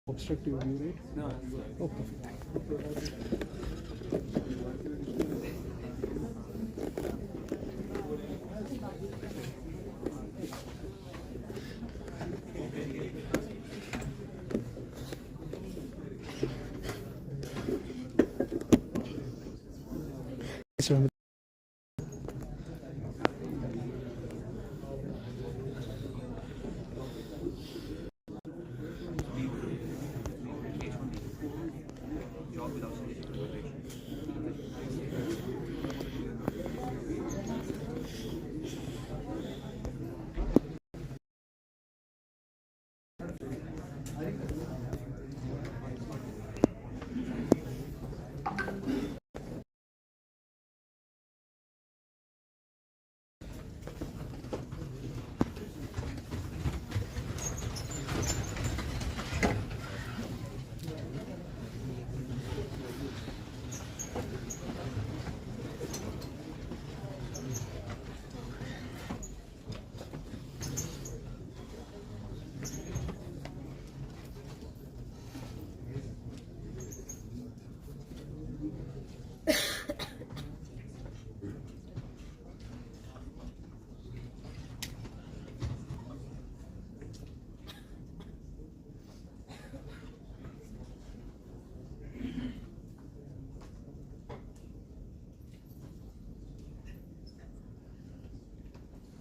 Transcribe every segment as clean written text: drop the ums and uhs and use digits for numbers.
Obstructive view, right? No. Oh, perfect. So,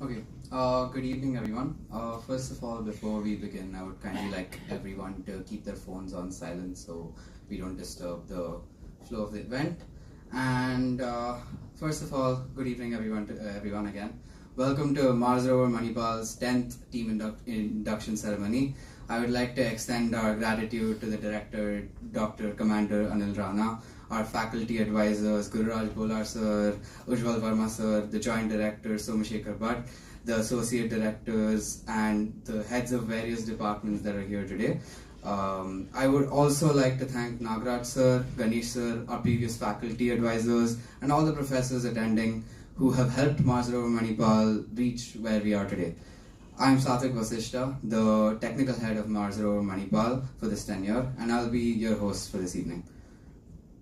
Okay, good evening everyone. First of all, before we begin, I would kindly like everyone to keep their phones on silent so we don't disturb the flow of the event. And first of all, good evening everyone again. Welcome to Mars Rover Manipal's 10th Team Induction ceremony. I would like to extend our gratitude to the director, Dr. Commander Anil Rana, our faculty advisors, Gururaj Bolar sir, Ujjwal Verma sir, the joint director, Somashekar Bhatt, the associate directors, and the heads of various departments that are here today. I would also like to thank Nagraj sir, Ganesh sir, our previous faculty advisors, and all the professors attending who have helped Mars Rover Manipal reach where we are today. I'm Satvik Vasishta, the technical head of Mars Rover Manipal for this tenure, and I'll be your host for this evening.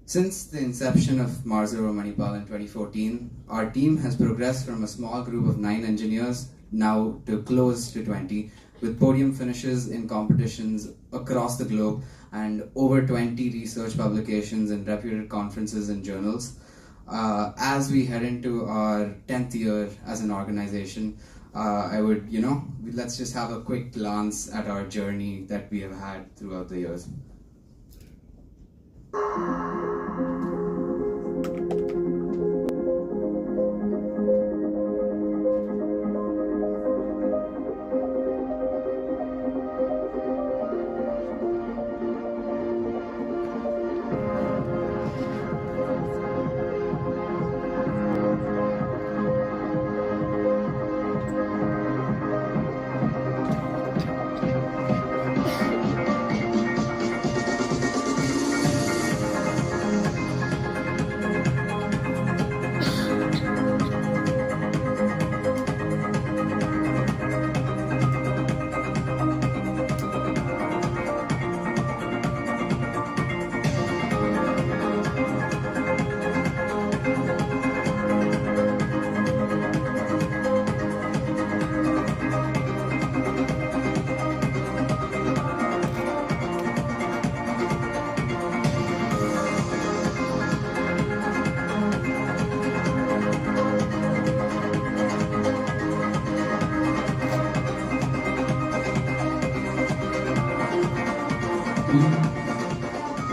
Since the inception of Mars Rover Manipal in 2014, our team has progressed from a small group of 9 engineers now to close to 20, with podium finishes in competitions across the globe and over 20 research publications in reputed conferences and journals. As we head into our 10th year as an organization, I would, let's just have a quick glance at our journey that we have had throughout the years.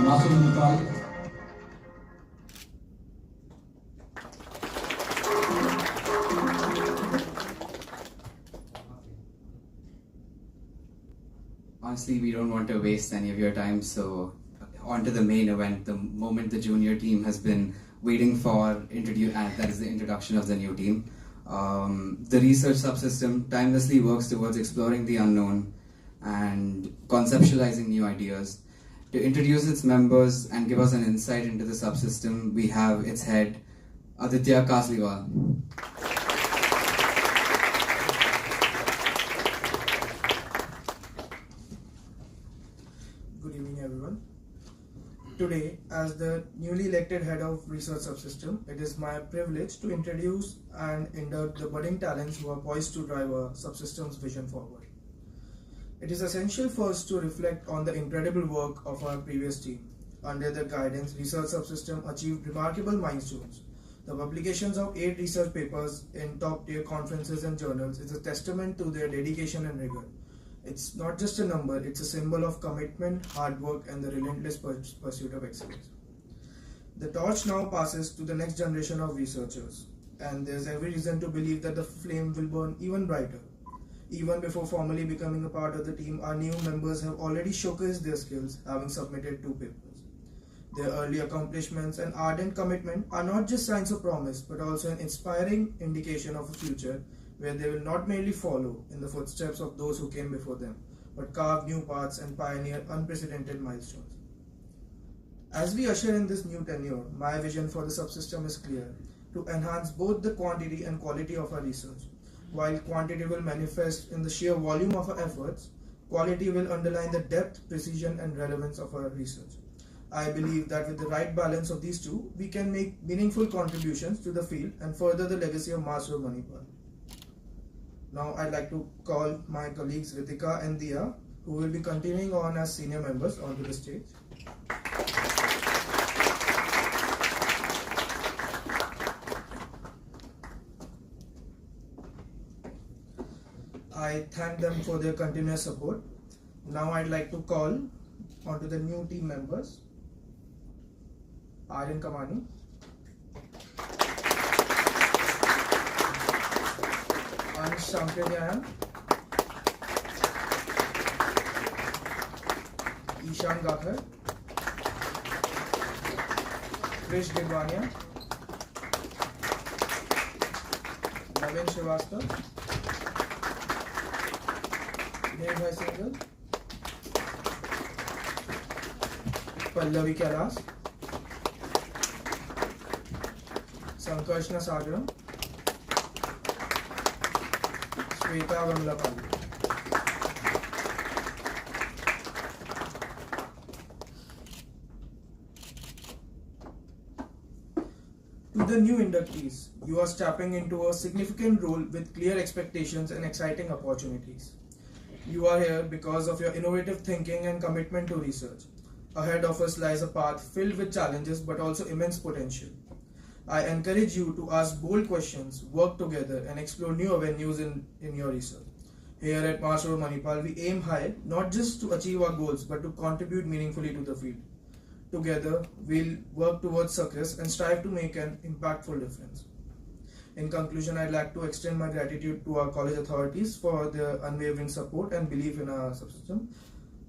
Mars Rover Manipal. Honestly, we don't want to waste any of your time, so on to the main event, the moment the junior team has been waiting for, that is the introduction of the new team. The research subsystem timelessly works towards exploring the unknown and conceptualizing new ideas. To introduce its members and give us an insight into the subsystem, we have its head, Aditya Kasliwal. Good evening, everyone. Today, as the newly elected head of Research Subsystem, it is my privilege to introduce and induct the budding talents who are poised to drive our subsystem's vision forward. It is essential for us to reflect on the incredible work of our previous team. Under their guidance, Research Subsystem achieved remarkable milestones. The publications of 8 research papers in top-tier conferences and journals is a testament to their dedication and rigor. It's not just a number, it's a symbol of commitment, hard work, and the relentless pursuit of excellence. The torch now passes to the next generation of researchers, and there's every reason to believe that the flame will burn even brighter. Even before formally becoming a part of the team, our new members have already showcased their skills, having submitted 2 papers. Their early accomplishments and ardent commitment are not just signs of promise, but also an inspiring indication of a future where they will not merely follow in the footsteps of those who came before them, but carve new paths and pioneer unprecedented milestones. As we usher in this new tenure, my vision for the subsystem is clear: to enhance both the quantity and quality of our research. While quantity will manifest in the sheer volume of our efforts, quality will underline the depth, precision, and relevance of our research. I believe that with the right balance of these two, we can make meaningful contributions to the field and further the legacy of Mars Rover Manipal. Now I'd like to call my colleagues Ritika and Dia, who will be continuing on as senior members, onto the stage. I thank them for their continuous support. Now I'd like to call onto the new team members, Aryan Kamani, Anish Shamkriyaan, Ishan Gakhar, Krish Gilwania, Navin Srivastava, Nirbhay Singhal, Pallavi Kailas, Sankarshna Sagaram, Shweta Vamlapalli. To the new inductees, you are stepping into a significant role with clear expectations and exciting opportunities. You are here because of your innovative thinking and commitment to research. Ahead of us lies a path filled with challenges but also immense potential. I encourage you to ask bold questions, work together, and explore new avenues in your research. Here at Mars Rover Manipal, we aim high not just to achieve our goals but to contribute meaningfully to the field. Together, we'll work towards success and strive to make an impactful difference. In conclusion, I'd like to extend my gratitude to our college authorities for their unwavering support and belief in our subsystem.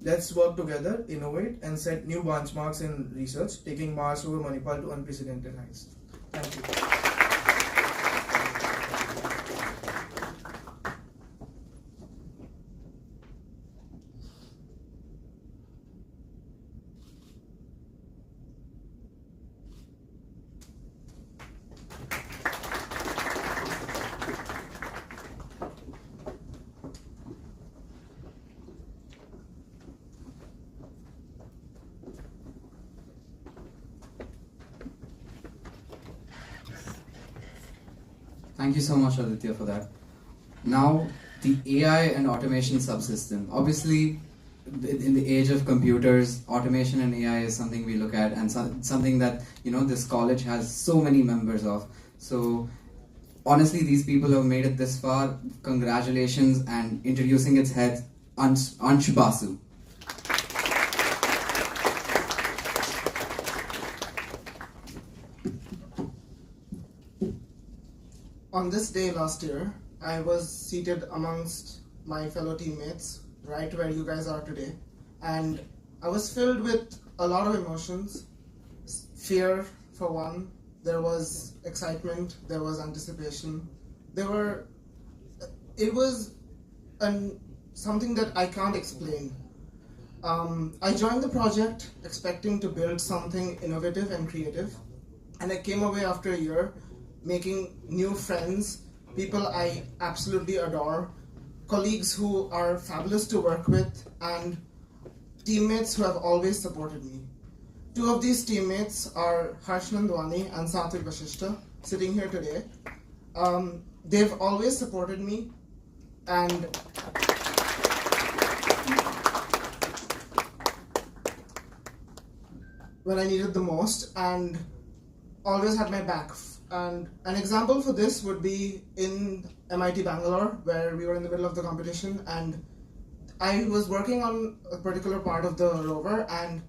Let's work together, innovate, and set new benchmarks in research, taking Mars Rover Manipal to unprecedented heights. Thank you. Thank you so much, Aditya, for that. Now, the AI and automation subsystem. Obviously, in the age of computers, automation and AI is something we look at, and something that this college has so many members of. So, honestly, these people have made it this far. Congratulations, and introducing its head, Ansh Basu. On this day last year, I was seated amongst my fellow teammates, right where you guys are today, and I was filled with a lot of emotions. Fear, for one, there was excitement, there was anticipation, it was something that I can't explain. I joined the project expecting to build something innovative and creative, and I came away after a year making new friends, people I absolutely adore, colleagues who are fabulous to work with, and teammates who have always supported me. Two of these teammates are Harsh Nandwani and Satvik Vashishta, sitting here today. They've always supported me and when I needed the most, and always had my back. And an example for this would be in MIT Bangalore, where we were in the middle of the competition, and I was working on a particular part of the rover, and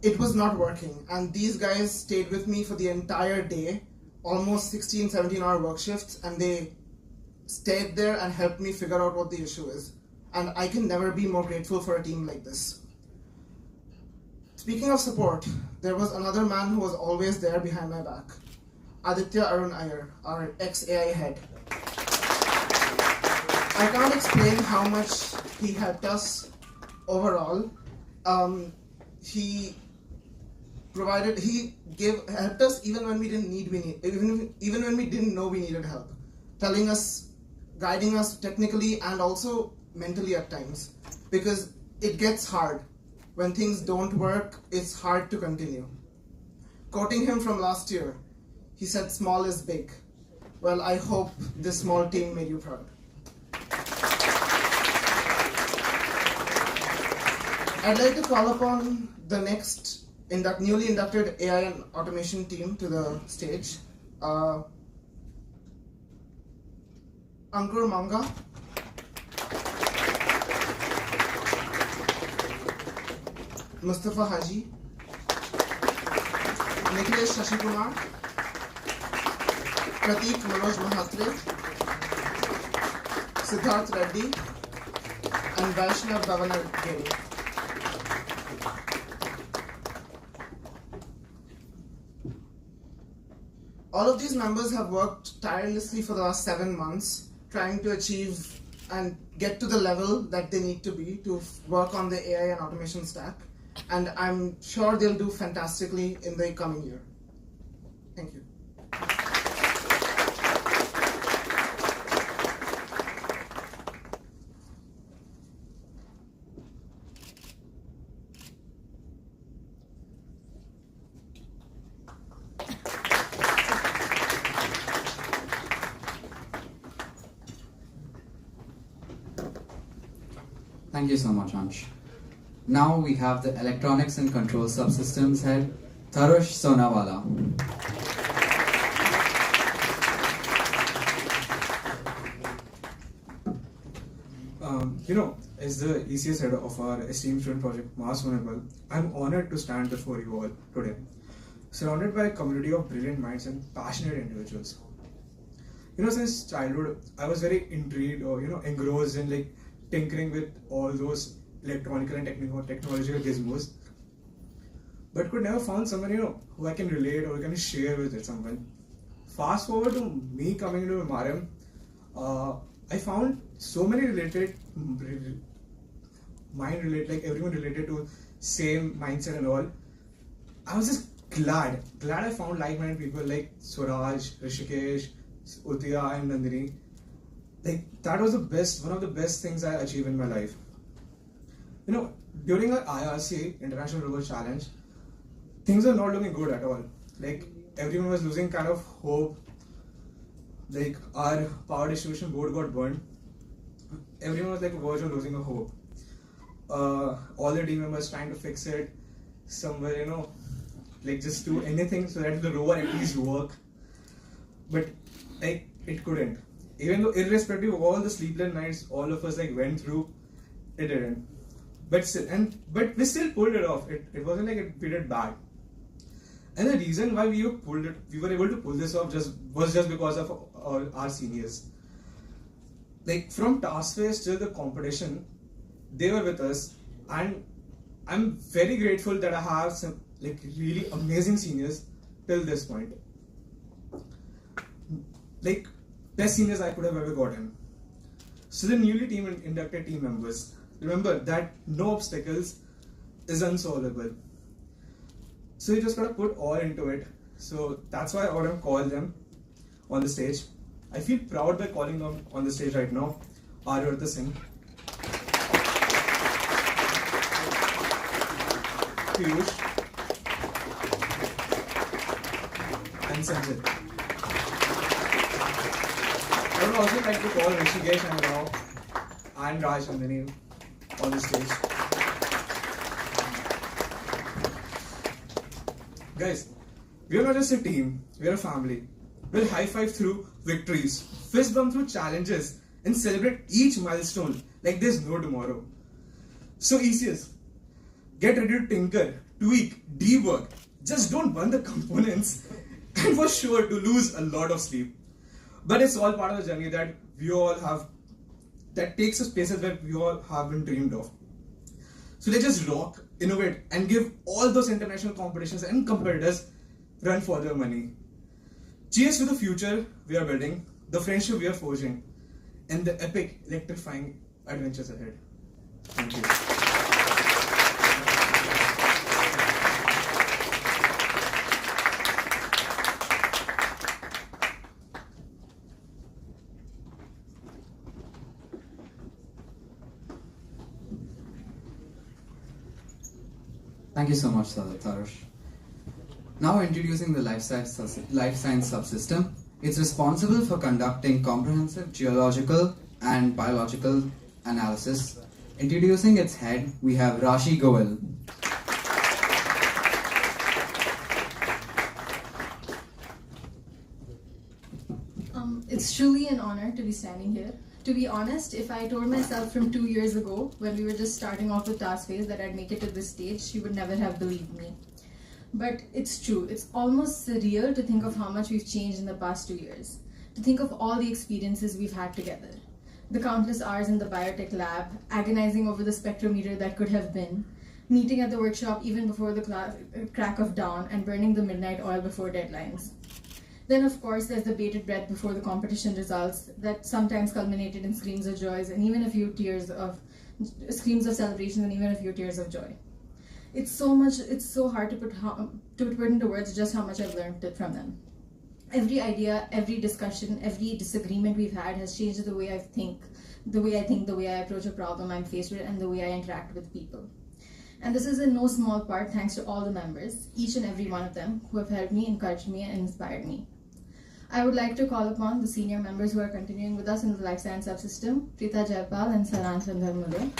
it was not working. And these guys stayed with me for the entire day, almost 16, 17-hour work shifts, and they stayed there and helped me figure out what the issue is. And I can never be more grateful for a team like this. Speaking of support, there was another man who was always there behind my back. Aditya Arun Iyer, our ex-AI head. I can't explain how much he helped us overall. He helped us even when we didn't even when we didn't know we needed help, telling us, guiding us technically and also mentally at times, because it gets hard. When things don't work, it's hard to continue. Quoting him from last year, he said, "Small is big." Well, I hope this small team made you proud. I'd like to call upon the next newly inducted AI and automation team to the stage. Ankur Manga, Mustafa Haji, Nikhilesh Shashikumar, Prateek Manoj Mahatre, Siddharth Reddy, and Vaishnav Davanagiri. All of these members have worked tirelessly for the last 7 months, trying to achieve and get to the level that they need to be to work on the AI and automation stack. And I'm sure they'll do fantastically in the coming year. Thank you. Thank you so much, Ansh. Now we have the Electronics and Control Subsystems head, Tarush Sonawala. As the ECS head of our esteemed student project, Mars Rover Manipal, I'm honored to stand before you all today, surrounded by a community of brilliant minds and passionate individuals. Since childhood, I was very intrigued or, engrossed in tinkering with all those electronical and technological gizmos, but could never found someone, who I can relate or can share with someone. Fast forward to me coming into MRM, I found so many everyone related to same mindset and all. I was just glad I found like-minded people like Suraj, Rishikesh, Uttiya and Nandini. That was one of the best things I achieved in my life. During our IRC, International Rover Challenge, things were not looking good at all. Everyone was losing kind of hope. Our power distribution board got burned. Everyone was verge of losing a hope. All the team members trying to fix it. Somewhere, just do anything so that the rover at least work. But it couldn't. Even though irrespective of all the sleepless nights all of us went through, it didn't. But we still pulled it off. It wasn't we did bad. And the reason why we were able to pull this off was just because of our seniors. From task phase till the competition, they were with us, and I'm very grateful that I have some really amazing seniors till this point. best seniors I could have ever gotten. So the newly inducted team members, remember that no obstacles is unsolvable. So you just gotta put all into it. So that's why I want to call them on the stage. I feel proud by calling them on the stage right now. Arvarta Singh, Piyush, and Sanjay. I would also like to call Rishikesh and Rao and Raj Chandani on the stage. Guys, we are not just a team, we are a family. We'll high five through victories, fist bump through challenges, and celebrate each milestone like there's no tomorrow. So, ECS, get ready to tinker, tweak, debug. Just don't burn the components, and for sure to lose a lot of sleep. But it's all part of the journey that we all have, that takes us places where we all have been dreamed of. So they just rock, innovate, and give all those international competitions and competitors run for their money. Cheers to the future we are building, the friendship we are forging, and the epic, electrifying adventures ahead. Thank you. Thank you so much, Tarush. Now introducing the life science subsystem. It's responsible for conducting comprehensive geological and biological analysis. Introducing its head, we have Rashi Goel. It's truly an honor to be standing here. To be honest, if I told myself from 2 years ago, when we were just starting off with task phase, that I'd make it to this stage, you would never have believed me. But it's true. It's almost surreal to think of how much we've changed in the past 2 years. To think of all the experiences we've had together. The countless hours in the biotech lab, agonizing over the spectrometer that could have been, meeting at the workshop even before the crack of dawn, and burning the midnight oil before deadlines. Then, of course, there's the bated breath before the competition results that sometimes culminated in screams of joy and even a few screams of celebration and even a few tears of joy. It's so hard to put into words just how much I've learned from them. Every idea, every discussion, every disagreement we've had has changed the way I think, the way I approach a problem I'm faced with, and the way I interact with people. And this is in no small part thanks to all the members, each and every one of them, who have helped me, encouraged me, and inspired me. I would like to call upon the senior members who are continuing with us in the Life Science Subsystem, Preeta Jaipal and Saran Chandramule.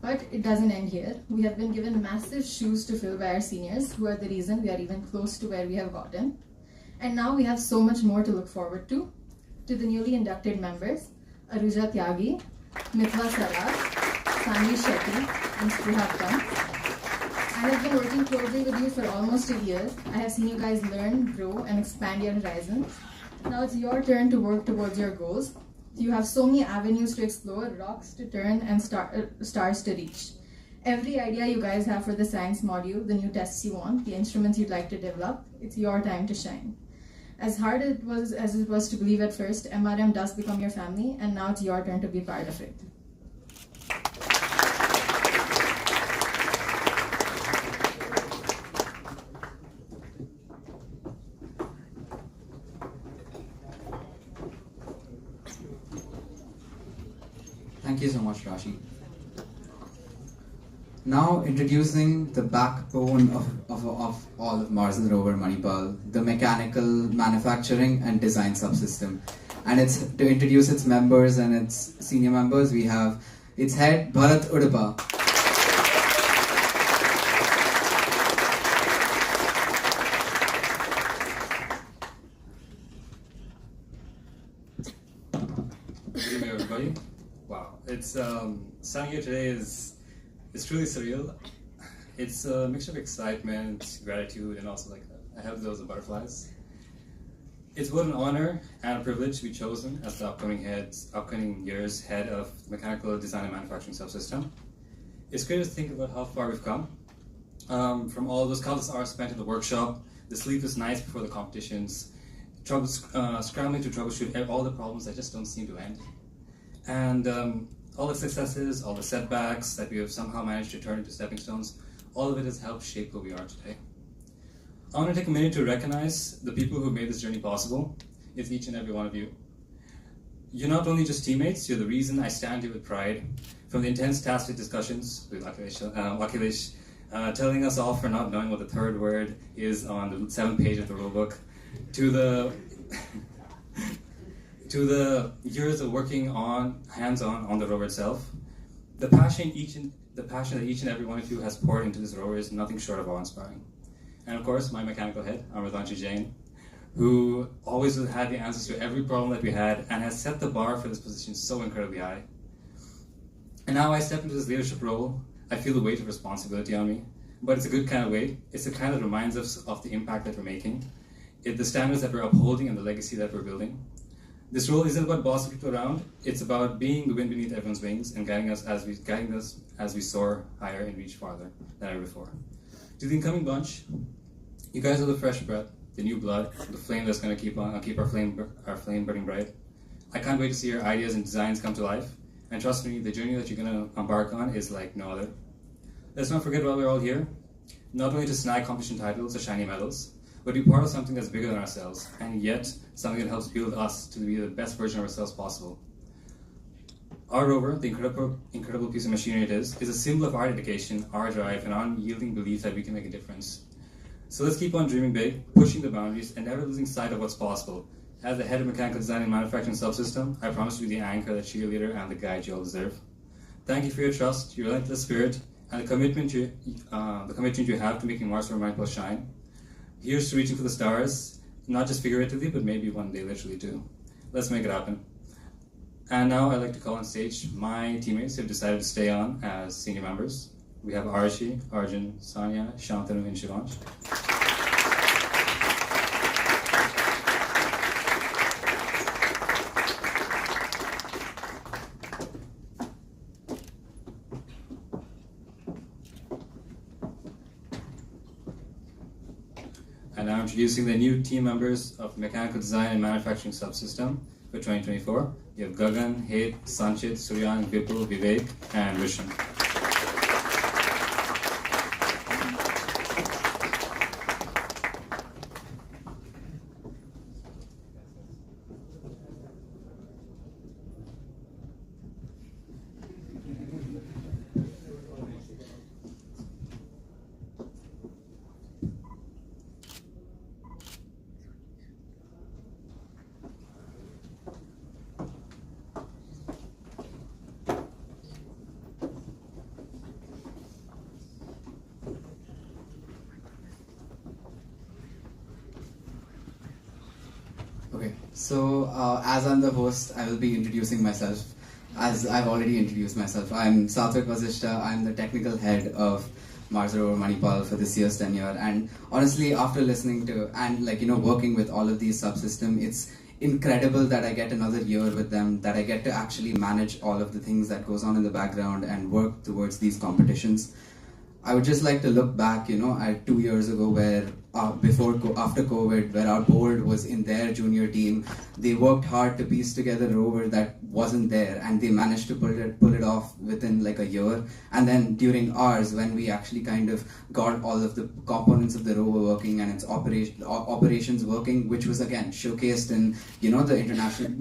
But it doesn't end here. We have been given massive shoes to fill by our seniors, who are the reason we are even close to where we have gotten. And now we have so much more to look forward to. To the newly inducted members, Aruja Tyagi, Mithla Saraj, Sanvi Shetty, and Spriha. I have been working closely with you for almost a year. I have seen you guys learn, grow, and expand your horizons. Now it's your turn to work towards your goals. You have so many avenues to explore, rocks to turn, and stars to reach. Every idea you guys have for the science module, the new tests you want, the instruments you'd like to develop, it's your time to shine. As hard as it was to believe at first, MRM does become your family, and now it's your turn to be part of it. Thank you so much, Rashi. Now introducing the backbone of all of Mars Rover Manipal, the mechanical manufacturing and design subsystem. And it's to introduce its members and its senior members, we have its head, Bharat Udapa. Good evening, everybody. Wow, it's standing here today is truly surreal. It's a mixture of excitement, gratitude, and also like I have those butterflies. It's both an honor and a privilege to be chosen as the upcoming year's head of mechanical design and manufacturing subsystem. It's great to think about how far we've come, from all those countless hours spent in the workshop, the sleepless nights before the competitions, scrambling to troubleshoot all the problems that just don't seem to end. And all the successes, all the setbacks that we have somehow managed to turn into stepping stones, all of it has helped shape who we are today. I want to take a minute to recognize the people who made this journey possible. It's each and every one of you. You're not only just teammates, you're the reason I stand here with pride. From the intense task discussions with Akhilesh, telling us off for not knowing what the third word is on the 7th page of the rulebook, to the to the years of working on hands-on on the rover itself. The passion that each and every one of you has poured into this rover is nothing short of awe-inspiring. And of course, my mechanical head, Amritanshi Jain, who always had the answers to every problem that we had and has set the bar for this position so incredibly high. And now I step into this leadership role, I feel the weight of responsibility on me, but it's a good kind of weight. It's the kind that reminds us of the impact that we're making, the standards that we're upholding and the legacy that we're building. This role isn't about bossing people around, it's about being the wind beneath everyone's wings and guiding us as we soar higher and reach farther than ever before. To the incoming bunch, you guys are the fresh breath, the new blood, the flame that's going to keep our flame burning bright. I can't wait to see your ideas and designs come to life. And trust me, the journey that you're going to embark on is like no other. Let's not forget why we're all here. Not only to snag competition titles or shiny medals, but be part of something that's bigger than ourselves, and yet something that helps build us to be the best version of ourselves possible. Our rover, the incredible piece of machinery it is a symbol of our dedication, our drive, and our unyielding belief that we can make a difference. So let's keep on dreaming big, pushing the boundaries, and never losing sight of what's possible. As the head of mechanical design and manufacturing Subsystem, I promise to be the anchor, the cheerleader, and the guide you all deserve. Thank you for your trust, your relentless spirit, and the commitment you have to making Mars Rover Manipal shine. Here's to reaching for the stars, not just figuratively, but maybe one day literally too. Let's make it happen. And now I'd like to call on stage my teammates who have decided to stay on as senior members. We have Arshi, Arjun, Sanya, Shantanu, and Shivansh. And now introducing the new team members of Mechanical Design and Manufacturing Subsystem for 2024. You have Gagan, Het, Sanchit, Suryan, Vipul, Vivek, and Vishen. Okay, so as I'm the host, I will be introducing myself. As I've already introduced myself, I'm Satvik Vasishta. I'm the technical head of Mars Rover Manipal for this year's tenure. And honestly, after listening to and working with all of these subsystems, it's incredible that I get another year with them, that I get to actually manage all of the things that goes on in the background and work towards these competitions. I would just like to look back, at 2 years ago where after COVID, where our board was in their junior team. They worked hard to piece together a rover that wasn't there, and they managed to pull it off within like a year. And then during ours, when we actually kind of got all of the components of the rover working and its operations working, which was again showcased in the international.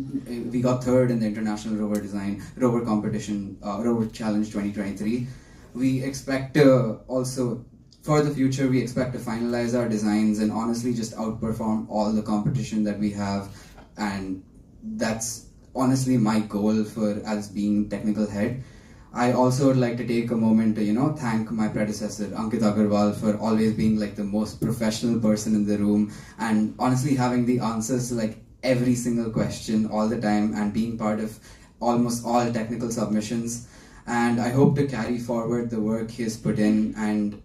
We got third in the international rover competition, rover challenge 2023. We expect to also, for the future, we expect to finalize our designs and honestly just outperform all the competition that we have. And that's honestly my goal as being technical head. I also would like to take a moment to, thank my predecessor, Ankit Agarwal, for always being like the most professional person in the room and honestly having the answers to like every single question all the time and being part of almost all technical submissions. And I hope to carry forward the work he has put in and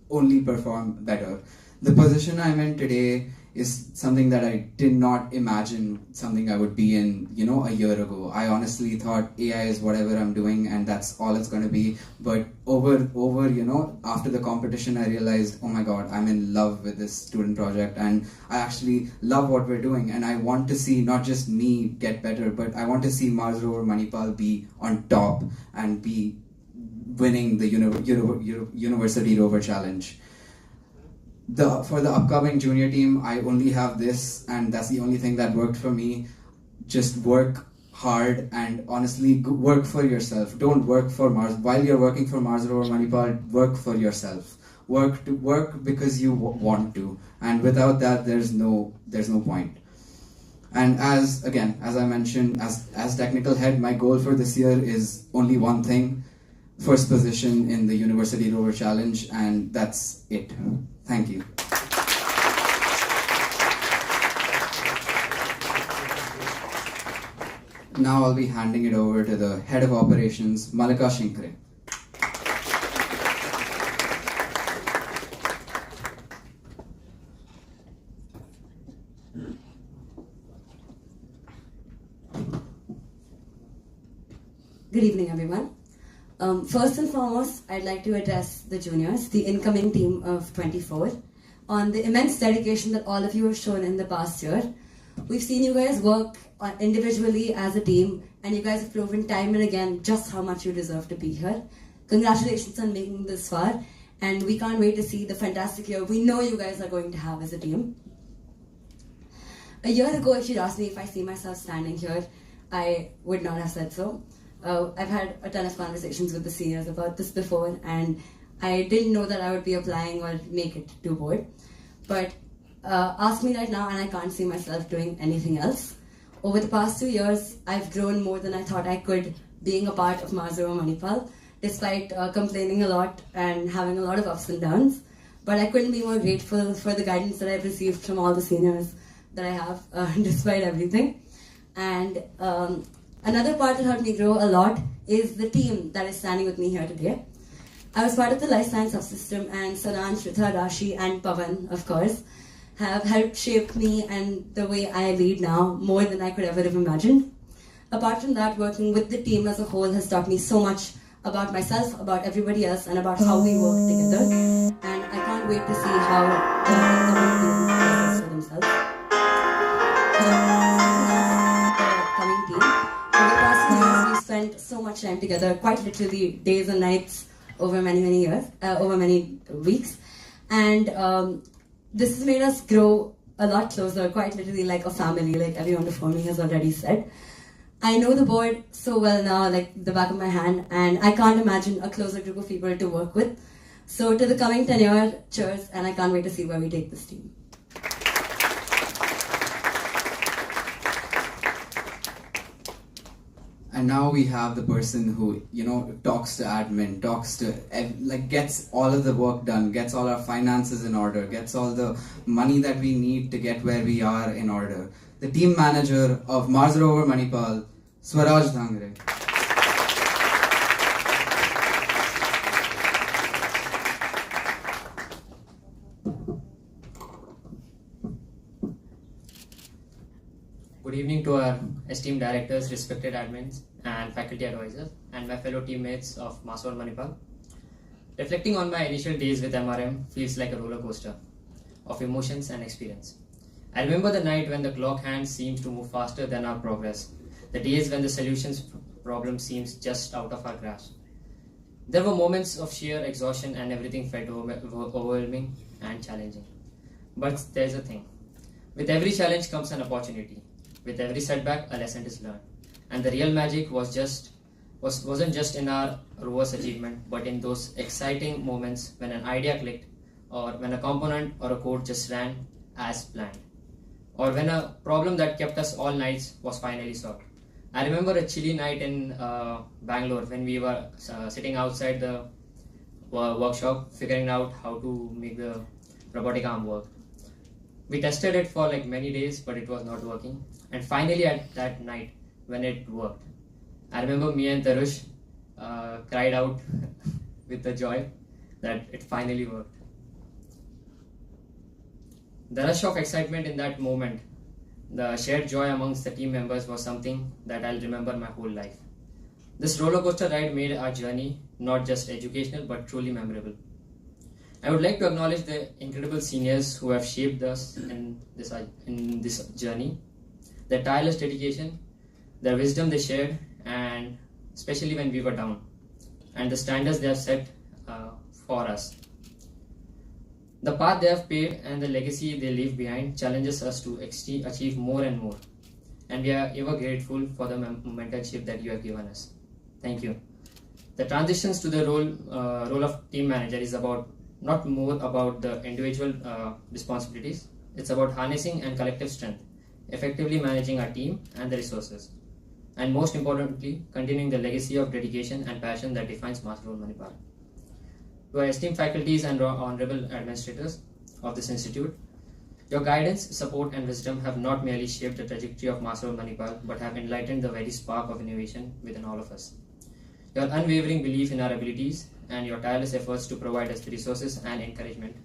only perform better. The position I'm in today is something that I did not imagine something I would be in, a year ago. I honestly thought AI is whatever I'm doing and that's all it's going to be. But over, after the competition, I realized, oh my God, I'm in love with this student project and I actually love what we're doing. And I want to see not just me get better, but I want to see Mars Rover Manipal be on top and be winning the University Rover Challenge. For the upcoming junior team, I only have this, and that's the only thing that worked for me. Just work hard and honestly work for yourself. Don't work for Mars. While you're working for Mars Rover Manipal, work for yourself. Work because you want to, and without that, there's no point. And as I mentioned, as technical head, my goal for this year is only one thing: first position in the University Rover Challenge, and that's it. Thank you. Now I'll be handing it over to the head of operations, Malika Shinkre. Good evening, everyone. First and foremost, I'd like to address the juniors, the incoming team of 24, on the immense dedication that all of you have shown in the past year. We've seen you guys work individually as a team, and you guys have proven time and again just how much you deserve to be here. Congratulations on making this far, and we can't wait to see the fantastic year we know you guys are going to have as a team. A year ago, if you'd asked me if I see myself standing here, I would not have said so. I've had a ton of conversations with the seniors about this before, and I didn't know that I would be applying or make it to board. But ask me right now, and I can't see myself doing anything else. Over the past 2 years, I've grown more than I thought I could being a part of Mars Rover Manipal, despite complaining a lot and having a lot of ups and downs. But I couldn't be more grateful for the guidance that I've received from all the seniors that I have, despite everything. And another part that helped me grow a lot is the team that is standing with me here today. I was part of the Life Science Subsystem, and Saran, Shritha, Rashi, and Pavan, of course, have helped shape me and the way I lead now more than I could ever have imagined. Apart from that, working with the team as a whole has taught me so much about myself, about everybody else, and about how we work together. And I can't wait to see how the incoming team does this for themselves. The coming team. Over the past few years, we've spent so much time together, quite literally days and nights over many years, over many weeks. And this has made us grow a lot closer, quite literally like a family, like everyone before me has already said. I know the board so well now, like the back of my hand, and I can't imagine a closer group of people to work with. So to the coming tenure, cheers, and I can't wait to see where we take this team. And now we have the person who, talks to admin, gets all of the work done, gets all our finances in order, gets all the money that we need to get where we are in order. The team manager of Mars Rover Manipal, Swaraj Dhangre. Good evening to our esteemed directors, respected admins, and faculty advisors, and my fellow teammates of Mars Rover Manipal. Reflecting on my initial days with MRM feels like a roller coaster of emotions and experience. I remember the night when the clock hand seems to move faster than our progress, the days when the solutions problem seems just out of our grasp. There were moments of sheer exhaustion and everything felt overwhelming and challenging. But there's a thing. With every challenge comes an opportunity. With every setback, a lesson is learned. And the real magic wasn't just in our rover's achievement, but in those exciting moments when an idea clicked, or when a component or a code just ran as planned, or when a problem that kept us all nights was finally solved. I remember a chilly night in Bangalore when we were sitting outside the workshop, figuring out how to make the robotic arm work. We tested it for like many days, but it was not working. And finally at that night, when it worked, I remember me and Tarush cried out with the joy that it finally worked. The rush of excitement in that moment, the shared joy amongst the team members was something that I'll remember my whole life. This roller coaster ride made our journey not just educational but truly memorable. I would like to acknowledge the incredible seniors who have shaped us in this journey, their tireless dedication, their wisdom they shared, and especially when we were down, and the standards they have set for us. The path they have paved and the legacy they leave behind challenges us to achieve more and more, and we are ever grateful for the mentorship that you have given us. Thank you. The transitions to the role of team manager is not more about the individual responsibilities. It's about harnessing and collective strength, effectively managing our team and the resources, and most importantly, continuing the legacy of dedication and passion that defines Mars Rover Manipal. To our esteemed faculties and honorable administrators of this institute, your guidance, support, and wisdom have not merely shaped the trajectory of Mars Rover Manipal, but have enlightened the very spark of innovation within all of us. Your unwavering belief in our abilities and your tireless efforts to provide us the resources and encouragement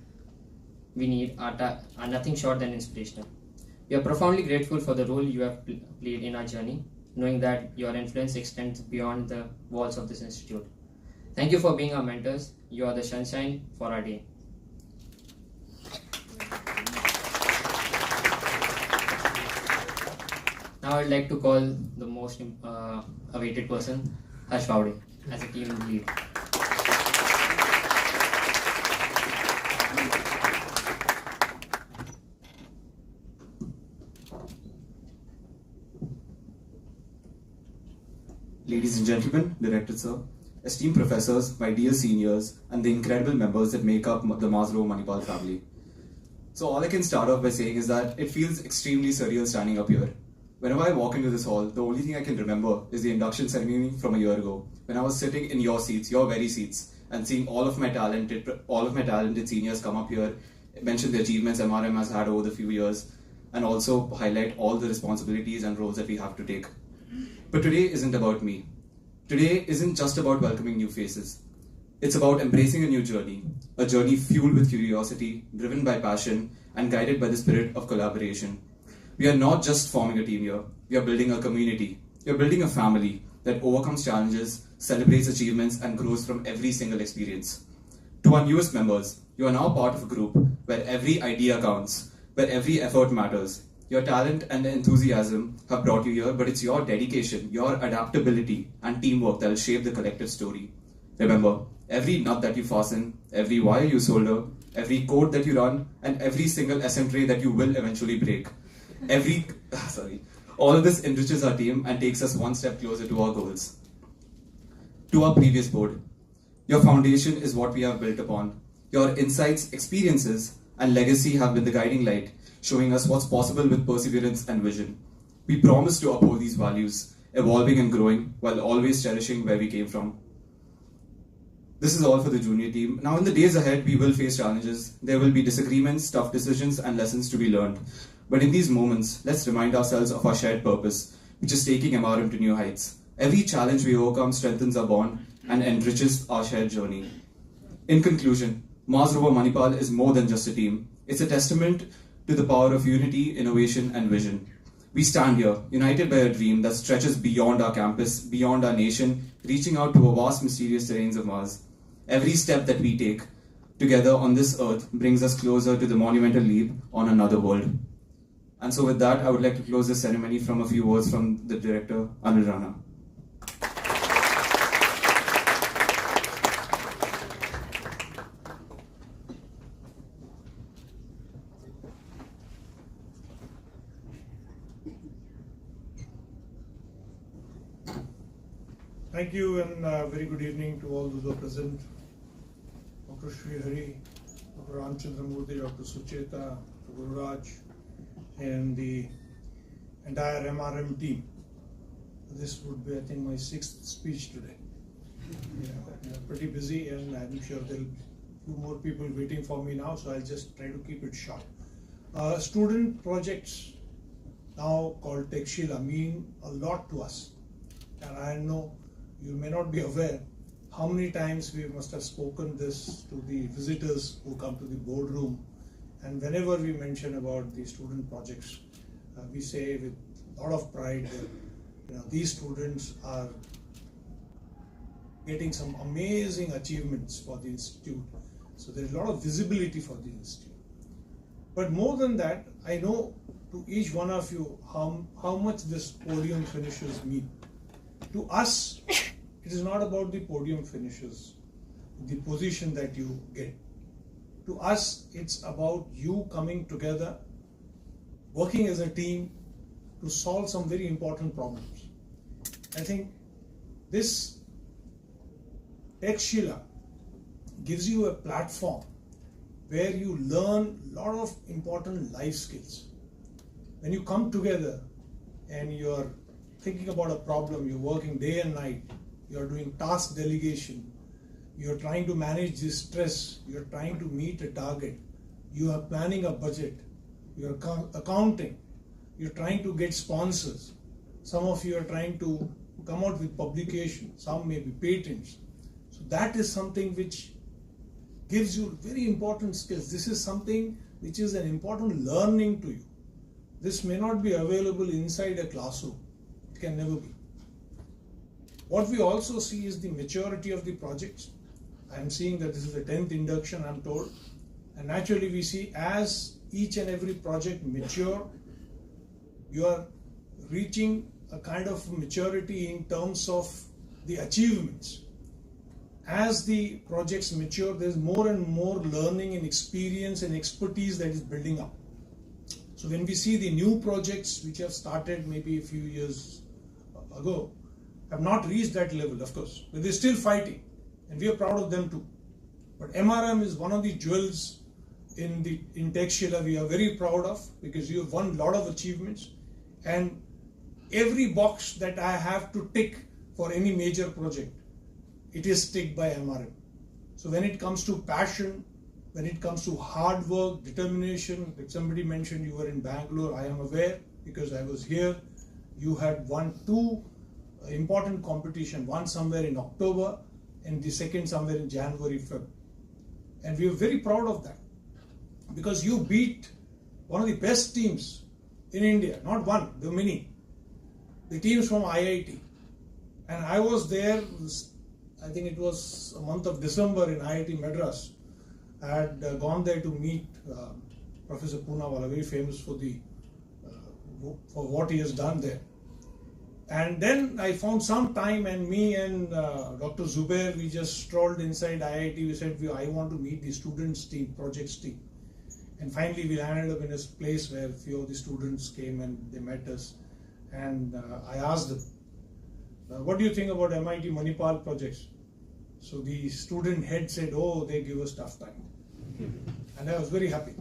we need are nothing short than inspirational. We are profoundly grateful for the role you have played in our journey, knowing that your influence extends beyond the walls of this institute. Thank you for being our mentors. You are the sunshine for our day. Now I'd like to call the most awaited person, Harsh Vavde, as a team lead. Ladies and gentlemen, Director Sir, esteemed professors, my dear seniors, and the incredible members that make up the Mars Rover Manipal family. So all I can start off by saying is that it feels extremely surreal standing up here. Whenever I walk into this hall, the only thing I can remember is the induction ceremony from a year ago, when I was sitting in your seats, your very seats, and seeing all of my talented seniors come up here, mention the achievements MRM has had over the few years, and also highlight all the responsibilities and roles that we have to take. But today isn't about me. Today isn't just about welcoming new faces. It's about embracing a new journey, a journey fueled with curiosity, driven by passion, and guided by the spirit of collaboration. We are not just forming a team here, we are building a community. We are building a family that overcomes challenges, celebrates achievements, and grows from every single experience. To our newest members, you are now part of a group where every idea counts, where every effort matters. Your talent and enthusiasm have brought you here, but it's your dedication, your adaptability, and teamwork that will shape the collective story. Remember, every nut that you fasten, every wire you solder, every code that you run, and every single SM tray that you will eventually break. All of this enriches our team and takes us one step closer to our goals. To our previous board, your foundation is what we have built upon. Your insights, experiences, and legacy have been the guiding light, showing us what's possible with perseverance and vision. We promise to uphold these values, evolving and growing, while always cherishing where we came from. This is all for the junior team. Now in the days ahead, we will face challenges. There will be disagreements, tough decisions, and lessons to be learned. But in these moments, let's remind ourselves of our shared purpose, which is taking MRM to new heights. Every challenge we overcome strengthens our bond and enriches our shared journey. In conclusion, Mars Rover Manipal is more than just a team. It's a testament to the power of unity, innovation, and vision. We stand here, united by a dream that stretches beyond our campus, beyond our nation, reaching out to the vast, mysterious terrains of Mars. Every step that we take together on this earth brings us closer to the monumental leap on another world. And so with that, I would like to close this ceremony from a few words from the director, Anil Rana. Thank you and very good evening to all those who are present. Dr. Shri Hari, Dr. Ramchandramurthy, Dr. Sucheta, Dr. Gururaj, and the entire MRM team. This would be, I think, my 6th speech today. Pretty busy, and I'm sure there will be a few more people waiting for me now, so I'll just try to keep it short. Student projects, now called Techshila, mean a lot to us. And I know you may not be aware how many times we must have spoken this to the visitors who come to the boardroom And whenever we mention about the student projects, we say with a lot of pride that these students are getting some amazing achievements for the institute. So there's a lot of visibility for the institute. But more than that, I know to each one of you how much this podium finishes mean. To us, it is not about the podium finishes, the position that you get. To us, it's about you coming together, working as a team to solve some very important problems. I think this Techshila gives you a platform where you learn a lot of important life skills. When you come together and you're thinking about a problem, you're working day and night, you're doing task delegation, you're trying to manage this stress, you're trying to meet a target, you are planning a budget, you're accounting, you're trying to get sponsors, some of you are trying to come out with publication, some may be patents. So that is something which gives you very important skills. This is something which is an important learning to you. This may not be available inside a classroom. It can never be. What we also see is the maturity of the projects. I am seeing that this is the 10th induction, I'm told. And naturally we see as each and every project mature, you are reaching a kind of maturity in terms of the achievements. As the projects mature, there's more and more learning and experience and expertise that is building up. So when we see the new projects which have started maybe a few years ago, have not reached that level, of course, but they're still fighting, and we are proud of them too. But MRM is one of the jewels in Techshila we are very proud of, because you have won a lot of achievements, and every box that I have to tick for any major project, it is ticked by MRM. So when it comes to passion, when it comes to hard work, determination, like somebody mentioned you were in Bangalore, I am aware because I was here. You had won 2 important competition, one somewhere in October and the second somewhere in January, Feb. And we are very proud of that, because you beat one of the best teams in India, not one, the many, the teams from IIT. And I was there, I think it was a month of December in IIT Madras. I had gone there to meet Professor Poonawala, very famous for what he has done there. And then I found some time, and me and Dr. Zubair, we just strolled inside IIT. We said, I want to meet the students team, projects team. And finally we landed up in a place where a few of the students came and they met us. And I asked them, what do you think about MIT Manipal projects? So the student head said, oh, they give us tough time. And I was very happy,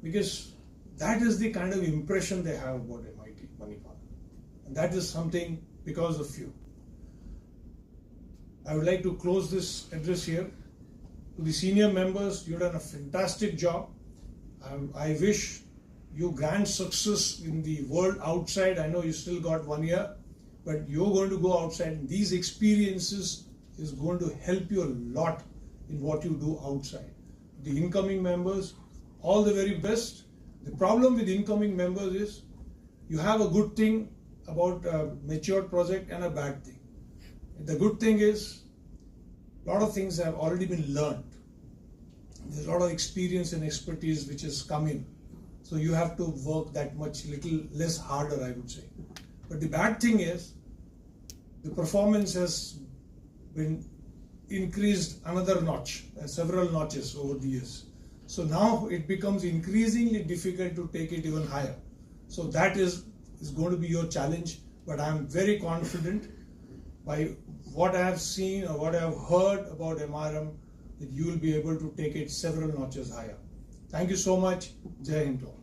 because that is the kind of impression they have about MIT Manipal. And that is something because of you. I would like to close this address here. To the senior members, you've done a fantastic job. I wish you grand success in the world outside. I know you still got 1 year, but you're going to go outside, and these experiences is going to help you a lot in what you do outside. The incoming members, all the very best. The problem with incoming members is you have a good thing about a matured project and a bad thing. The good thing is a lot of things have already been learned. There's a lot of experience and expertise which has come in. So you have to work that much little less harder, I would say. But the bad thing is the performance has been increased another notch, several notches over the years. So now it becomes increasingly difficult to take it even higher. So that is going to be your challenge, but I am very confident by what I have seen or what I have heard about MRM that you will be able to take it several notches higher. Thank you so much. Jai Hind to all.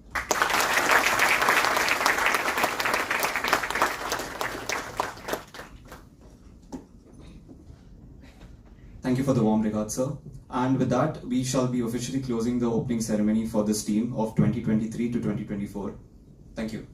Thank you for the warm regards, sir. And with that, we shall be officially closing the opening ceremony for this team of 2023 to 2024. Thank you.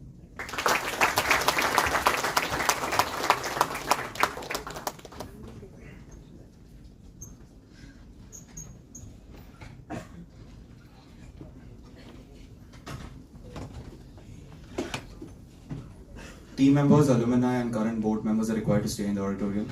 Team members, alumni, and current board members are required to stay in the auditorium.